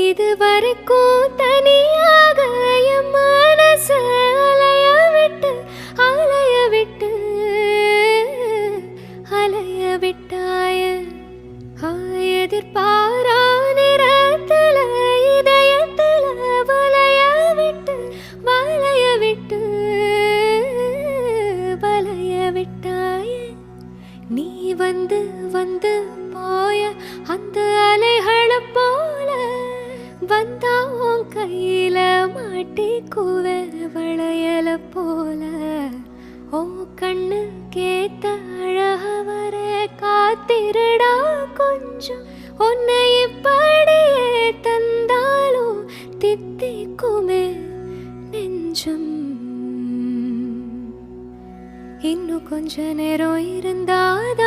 இதுவரைக்கும் தனியாக என் மனச அலைய விட்டு விட்டாய. எதிர்பாரா நிறத்துல இதயத்துல வளைய விட்டாய. நீ வந்து வந்து போய அந்த அலைகளை போல வந்தா உன் கையில மாட்டிக்குவ வளையல போல. ஓ கண்ணு கேத்த அழக வர காத்திருடா கொஞ்சம். உன்னை இப்படியே தந்தாலும் தித்திக்குமே நெஞ்சம். இன்னும் கொஞ்ச நேரம் இருந்தாதான்